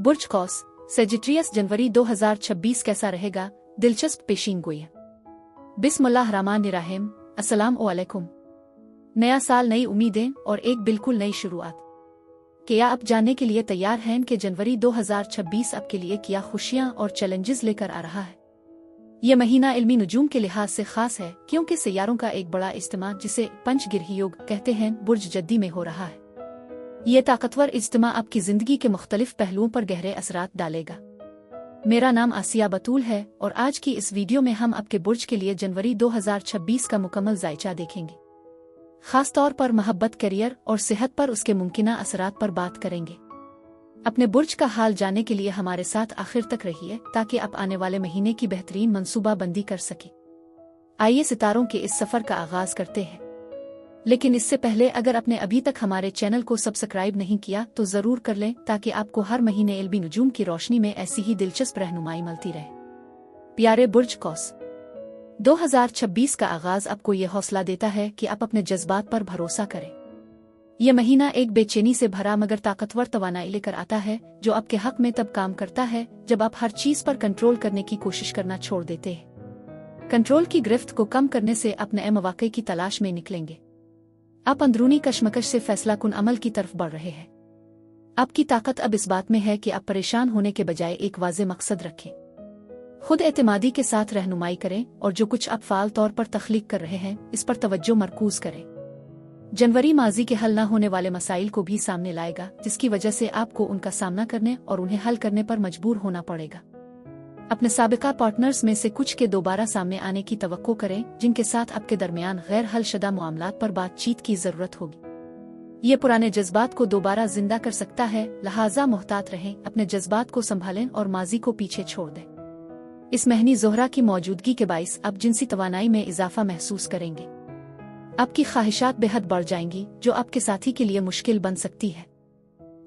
बुर्ज कौस Sagittarius जनवरी 2026 कैसा रहेगा? दिलचस्प पेशीनगोई। बिस्मिल्लाहिर्रहमानिर्रहीम। अस्सलाम वालेकुम। नया साल, नई उम्मीदें और एक बिल्कुल नई शुरुआत। क्या आप जानने के लिए तैयार हैं कि जनवरी 2026 आपके लिए क्या खुशियां और चैलेंजेस लेकर आ रहा है? ये महीना इल्मी नुजूम के लिहाज से खास है क्योंकि सैयारों का एक बड़ा इज्तिमा, जिसे पंचगिरही योग कहते हैं, बुर्ज जद्दी में हो रहा है। ये ताकतवर इज्तिमा आपकी जिंदगी के मुख्तलिफ पहलुओं पर गहरे असरात डालेगा। मेरा नाम आसिया बतूल है और आज की इस वीडियो में हम आपके बुर्ज के लिए जनवरी 2026 का मुकम्मल जायचा देखेंगे। खास तौर पर मोहब्बत, करियर और सेहत पर उसके मुमकिना असरात पर बात करेंगे। अपने बुर्ज का हाल जानने के लिए हमारे साथ आखिर तक रहिए ताकि आप आने वाले महीने की बेहतरीन मंसूबा बंदी कर सकें। आइए सितारों के इस सफर का आगाज करते हैं। लेकिन इससे पहले अगर आपने अभी तक हमारे चैनल को सब्सक्राइब नहीं किया तो जरूर कर लें ताकि आपको हर महीने इल्मी नुजूम की रोशनी में ऐसी ही दिलचस्प रहनुमाई मिलती रहे। प्यारे बुर्ज कौस, 2026 का आगाज आपको ये हौसला देता है कि आप अपने जज्बात पर भरोसा करें। यह महीना एक बेचैनी से भरा मगर ताकतवर तवानाई लेकर आता है जो आपके हक में तब काम करता है जब आप हर चीज पर कंट्रोल करने की कोशिश करना छोड़ देते हैं। कंट्रोल की गिरफ्त को कम करने से आप नए मौके की तलाश में निकलेंगे। आप अंदरूनी कशमकश से फैसला कुन अमल की तरफ बढ़ रहे हैं। आपकी ताकत अब इस बात में है कि आप परेशान होने के बजाय एक वाज़े मकसद रखें। खुद एतमादी के साथ रहनुमाई करें और जो कुछ आप फाल तौर पर तख्लीक कर रहे हैं इस पर तवज्जो मरकूज करें। जनवरी माजी के हल न होने वाले मसाइल को भी सामने लाएगा, जिसकी वजह से आपको उनका सामना करने और उन्हें हल करने पर मजबूर होना पड़ेगा। अपने साबिका पार्टनर्स में से कुछ के दोबारा सामने आने की तवक्को करें जिनके साथ आपके दरमियान गैर हल शुदा मामलात पर बातचीत की जरूरत होगी। ये पुराने जज्बात को दोबारा जिंदा कर सकता है, लिहाजा मुहतात रहें, अपने जज्बात को संभालें और माजी को पीछे छोड़ दें। इस महीने ज़ोहरा की मौजूदगी के बाइस आप जिनसी तवानाई में इजाफा महसूस करेंगे। आपकी ख्वाहिशात बेहद बढ़ जाएंगी जो आपके साथी के लिए मुश्किल बन सकती है।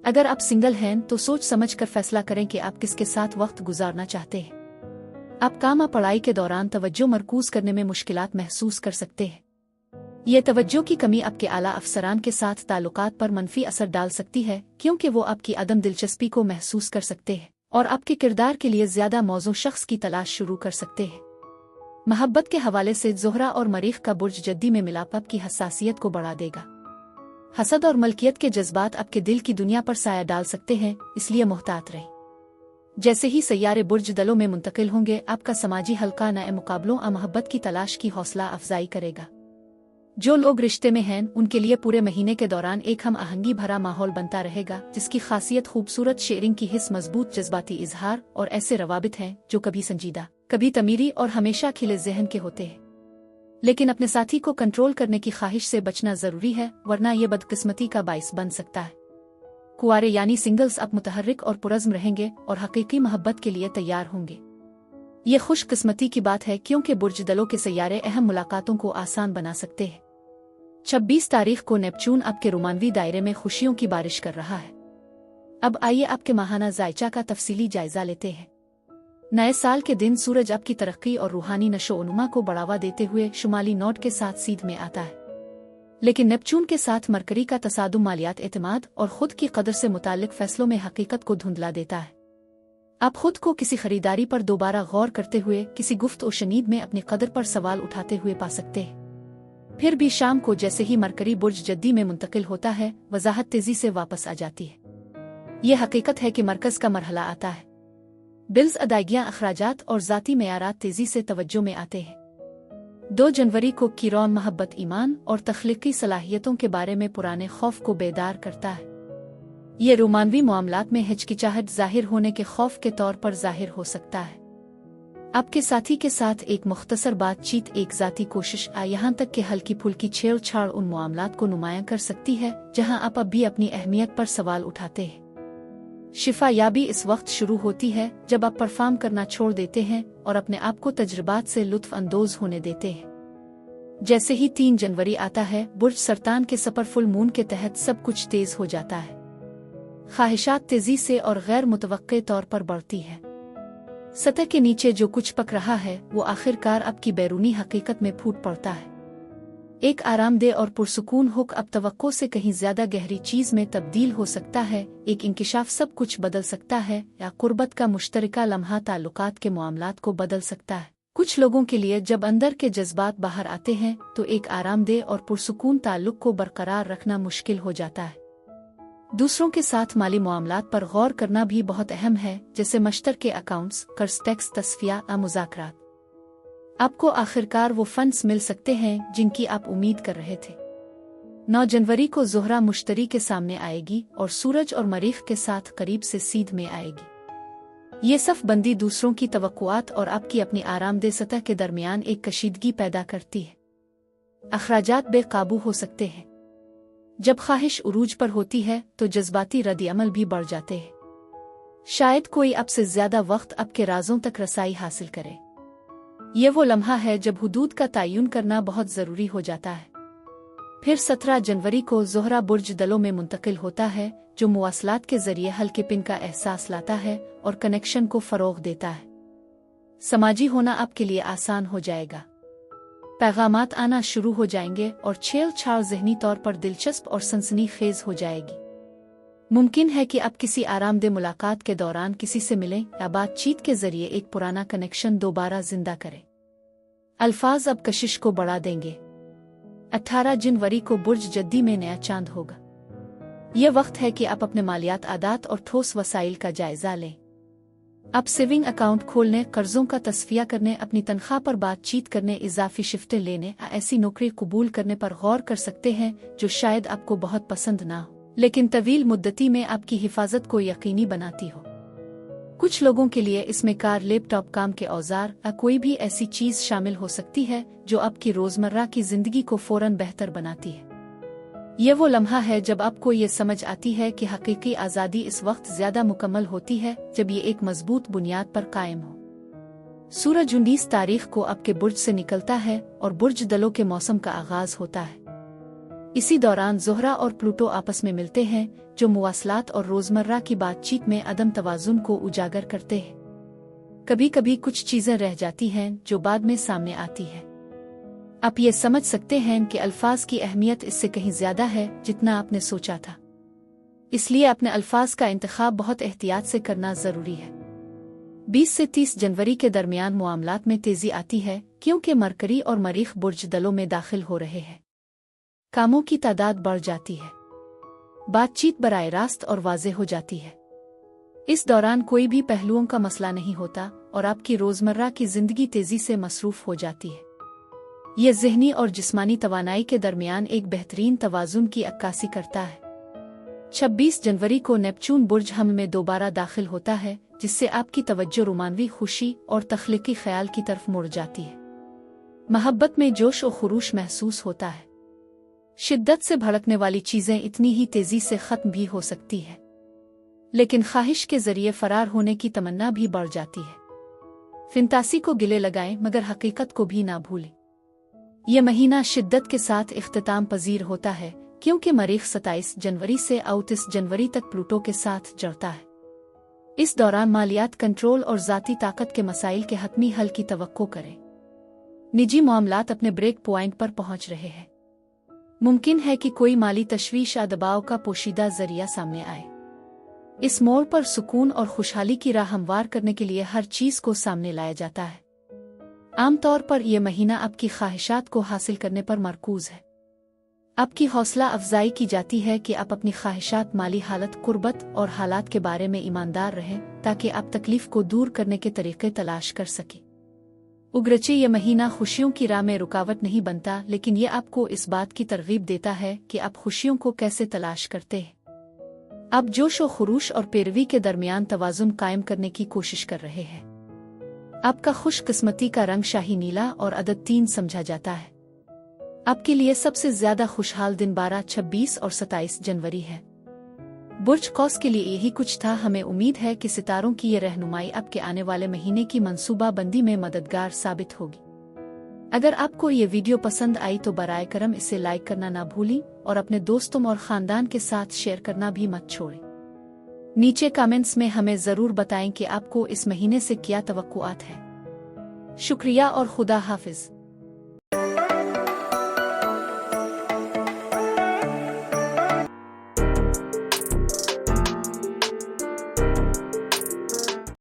अगर आप सिंगल हैं तो सोच समझ कर फैसला करें कि आप किसके साथ वक्त गुजारना चाहते हैं। आप काम या पढ़ाई के दौरान तवज्जो मरकूज करने में मुश्किलात महसूस कर सकते हैं। यह तवज्जो की कमी आपके आला अफसरान के साथ ताल्लुकात पर मनफी असर डाल सकती है क्योंकि वो आपकी अदम दिलचस्पी को महसूस कर सकते हैं और आपके किरदार के लिए ज्यादा मौजू शख्स की तलाश शुरू कर सकते हैं। मोहब्बत के हवाले से ज़ोहरा और मरीख का बुर्ज जद्दी में मिलाप आपकी हसासियत को बढ़ा देगा। हसद और मलकियत के जज्बात आपके दिल की दुनिया पर साया डाल सकते हैं, इसलिए मुहतात रहें। जैसे ही सैयारे बुर्ज दलों में मुंतकिल होंगे आपका समाजी हल्का नए मुकाबलों और मोहब्बत की तलाश की हौसला अफजाई करेगा। जो लोग रिश्ते में हैं उनके लिए पूरे महीने के दौरान एक हम आहंगी भरा माहौल बनता रहेगा जिसकी खासियत खूबसूरत शेयरिंग की हिस्स, मजबूत जज्बाती इजहार और ऐसे रवाबित हैं जो कभी संजीदा, कभी तमीरी और हमेशा खिले जहन के होते हैं। लेकिन अपने साथी को कंट्रोल करने की ख्वाहिश से बचना जरूरी है, वरना यह बदकिस्मती का बाइस बन सकता है। कुआरे यानी सिंगल्स अब मुतहर्रिक और पुरज़्म रहेंगे और हकीकी मोहब्बत के लिए तैयार होंगे। ये खुशकिस्मती की बात है क्योंकि बुर्ज दलों के सैयारे अहम मुलाकातों को आसान बना सकते हैं। 26 तारीख को नेपच्यून आपके रोमानवी दायरे में खुशियों की बारिश कर रहा है। अब आइए आपके माहाना जायचा का तफसीली जायजा लेते हैं। नए साल के दिन सूरज आपकी तरक्की और रूहानी नशोनुमा को बढ़ावा देते हुए शुमाली नोट के साथ सीध में आता है। लेकिन नेपच्यून के साथ मरकरी का तसादुम मालियात, एतमाद और खुद की कदर से मुताल्लिक फैसलों में हकीकत को धुंधला देता है। आप खुद को किसी खरीदारी पर दोबारा गौर करते हुए किसी गुफ्त और शनीद में अपनी कदर पर सवाल उठाते हुए पा सकते हैं। फिर भी शाम को जैसे ही मरकरी बुर्ज जद्दी में मुंतकिल होता है वजाहत तेजी से वापस आ जाती है। यह हकीकत है कि मरकज का मरहला आता है। बिल्स, अदायगियां, अखराजात और ज़ाती मेयारात तेजी से तवज्जो में आते हैं। 2 जनवरी को किरौन मोहब्बत, ईमान और तख्लीकी सलाहियतों के बारे में पुराने खौफ को बेदार करता है। ये रोमानवी मामलात में हिचकिचाहट जाहिर होने के खौफ के तौर पर जाहिर हो सकता है। आपके साथी के साथ एक मुख्तसर बातचीत, एक ज़ाती कोशिश यहाँ तक कि हल्की फुल्की छेड़छाड़ उन मामलात को नुमायां कर सकती है जहाँ आप अब भी अपनी अहमियत पर सवाल उठाते हैं। शिफा याबी इस वक्त शुरू होती है जब आप परफॉर्म करना छोड़ देते हैं और अपने आप को तजुर्बात से लुत्फ अंदोज होने देते हैं। जैसे ही 3 जनवरी आता है बुर्ज सरतान के सफर फुल मून के तहत सब कुछ तेज हो जाता है। ख्वाहिशात तेजी से और गैर मुतवक्के तौर पर बढ़ती है। सतह के नीचे जो कुछ पक रहा है वो आखिरकार आपकी बैरूनी हकीकत में फूट पड़ता है। एक आरामदेह और पुरसुकून हुक अब तवक्को से कहीं ज्यादा गहरी चीज में तब्दील हो सकता है। एक इंकिशाफ सब कुछ बदल सकता है, या कुर्बत का मुश्तरका लम्हा ताल्लुकात के मामलात को बदल सकता है। कुछ लोगों के लिए जब अंदर के जज्बात बाहर आते हैं तो एक आरामदेह और पुरसुकून ताल्लुक को बरकरार रखना मुश्किल हो जाता है। दूसरों के साथ माली मामलात पर गौर करना भी बहुत अहम है, जैसे मश्तरके अकाउंट्स, कर्ज, टैक्स, तस्फिया या मुज़ाकरात। आपको आखिरकार वो फंड्स मिल सकते हैं जिनकी आप उम्मीद कर रहे थे। 9 जनवरी को ज़ोहरा मुश्तरी के सामने आएगी और सूरज और मरीख के साथ करीब से सीध में आएगी। ये सफ बंदी दूसरों की तवक्कुआत और आपकी अपनी आरामदेह सतह के दरमियान एक कशीदगी पैदा करती है। अखराजात बेकाबू हो सकते हैं। जब ख्वाहिश उरूज पर होती है तो जज्बाती रद्द-ए-अमल भी बढ़ जाते हैं। शायद कोई आपसे ज्यादा वक्त आपके राजों तक रसाई हासिल करे। ये वो लम्हा है जब हुदूद का तयन करना बहुत जरूरी हो जाता है। फिर 17 जनवरी को ज़ोहरा बुर्ज दलों में मुंतकिल होता है, जो मुवासलात के जरिए हल्के पिन का एहसास लाता है और कनेक्शन को फरोग देता है। समाजी होना आपके लिए आसान हो जाएगा। पैगामात आना शुरू हो जाएंगे और छेड़-छाड़ ज़हनी तौर पर दिलचस्प और सनसनीखेज हो जाएगी। मुमकिन है कि आप किसी आरामदेह मुलाकात के दौरान किसी से मिलें या बातचीत के जरिए एक पुराना कनेक्शन दोबारा जिंदा करें। अल्फाज अब कशिश को बढ़ा देंगे। 18 जनवरी को बुर्ज जद्दी में नया चांद होगा। यह वक्त है कि आप अपने मालियात आदात और ठोस वसाइल का जायजा लें। आप सेविंग अकाउंट खोलने, कर्जों का तस्फिया करने, अपनी तनख्वाह पर बातचीत करने, इजाफी शिफ्टें लेने या ऐसी नौकरी कबूल करने पर गौर कर सकते हैं जो शायद आपको बहुत पसंद ना हो, लेकिन तवील मुद्दती में आपकी हिफाजत को यकीनी बनाती हो। कुछ लोगों के लिए इसमें कार, लैपटॉप, काम के औजार या कोई भी ऐसी चीज शामिल हो सकती है जो आपकी रोजमर्रा की जिंदगी को फौरन बेहतर बनाती है। ये वो लम्हा है जब आपको ये समझ आती है कि हकीकी आज़ादी इस वक्त ज्यादा मुकम्मल होती है जब ये एक मजबूत बुनियाद पर कायम हो। सूरज 19 तारीख को आपके बुर्ज से निकलता है और बुर्ज दलों के मौसम का आगाज होता है। इसी दौरान ज़ोहरा और प्लूटो आपस में मिलते हैं, जो मुवासलात और रोजमर्रा की बातचीत में अदम तवाजुन को उजागर करते हैं। कभी कभी कुछ चीजें रह जाती हैं जो बाद में सामने आती है। आप ये समझ सकते हैं कि अल्फाज की अहमियत इससे कहीं ज्यादा है जितना आपने सोचा था। इसलिए अपने अल्फाज का इंतखाब बहुत एहतियात से करना जरूरी है। 20 से 30 जनवरी के दरमियान मामलात में तेजी आती है, क्योंकि मरकरी और मरीख बुर्ज दलों में दाखिल हो रहे हैं। कामों की तादाद बढ़ जाती है। बातचीत बराह रास्त और वाज़ेह हो जाती है। इस दौरान कोई भी पहलुओं का मसला नहीं होता और आपकी रोजमर्रा की जिंदगी तेजी से मसरूफ हो जाती है। यह ज़हनी और जिस्मानी तवानाई के दरमियान एक बेहतरीन तवाजुन की अक्कासी करता है। 26 जनवरी को नेपच्यून बुर्ज हम में दोबारा दाखिल होता है, जिससे आपकी तवज्जो रोमानवी खुशी और तख्लीकी ख्याल की तरफ मुड़ जाती है। मोहब्बत में जोश और खुरूश महसूस होता है। शिद्दत से भड़कने वाली चीजें इतनी ही तेजी से खत्म भी हो सकती है, लेकिन ख्वाहिश के जरिए फरार होने की तमन्ना भी बढ़ जाती है। फिंतासी को गिले लगाएं मगर हकीकत को भी ना भूलें। यह महीना शिद्दत के साथ इख्तिताम पजीर होता है, क्योंकि मरीख 27 जनवरी से 29 जनवरी तक प्लूटो के साथ जड़ता है। इस दौरान मालियात कंट्रोल और ज़ाती ताकत के मसाइल के हतमी हल की तवक्को करें। निजी मामलात अपने ब्रेक पॉइंट पर पहुंच रहे हैं। मुमकिन है कि कोई माली तशवीश या दबाव का पोशीदा जरिया सामने आए। इस मोड़ पर सुकून और खुशहाली की राह हमवार करने के लिए हर चीज को सामने लाया जाता है। आमतौर पर यह महीना आपकी ख्वाहिशात को हासिल करने पर मरकूज है। आपकी हौसला अफजाई की जाती है कि आप अपनी ख्वाहिशात, माली हालत, कुर्बत और हालात के बारे में ईमानदार रहें, ताकि आप तकलीफ को दूर करने के तरीके तलाश कर सकें। उगरचे ये महीना खुशियों की राह में रुकावट नहीं बनता, लेकिन ये आपको इस बात की तरगीब देता है कि आप खुशियों को कैसे तलाश करते हैं। आप जोश और खुरूश और पैरवी के दरमियान तवाजुन कायम करने की कोशिश कर रहे हैं। आपका खुशकिस्मती का रंग शाही नीला और अदद 3 समझा जाता है। आपके लिए सबसे ज्यादा खुशहाल दिन 12, 26 और 27 जनवरी है। बुर्ज कौस के लिए यही कुछ था। हमें उम्मीद है कि सितारों की ये रहनुमाई आपके आने वाले महीने की मंसूबा बंदी में मददगार साबित होगी। अगर आपको ये वीडियो पसंद आई तो बराए करम इसे लाइक करना ना भूलें और अपने दोस्तों और खानदान के साथ शेयर करना भी मत छोड़ें। नीचे कमेंट्स में हमें जरूर बताएं कि आपको इस महीने से क्या तवक्कुआत है। शुक्रिया और खुदा हाफिज।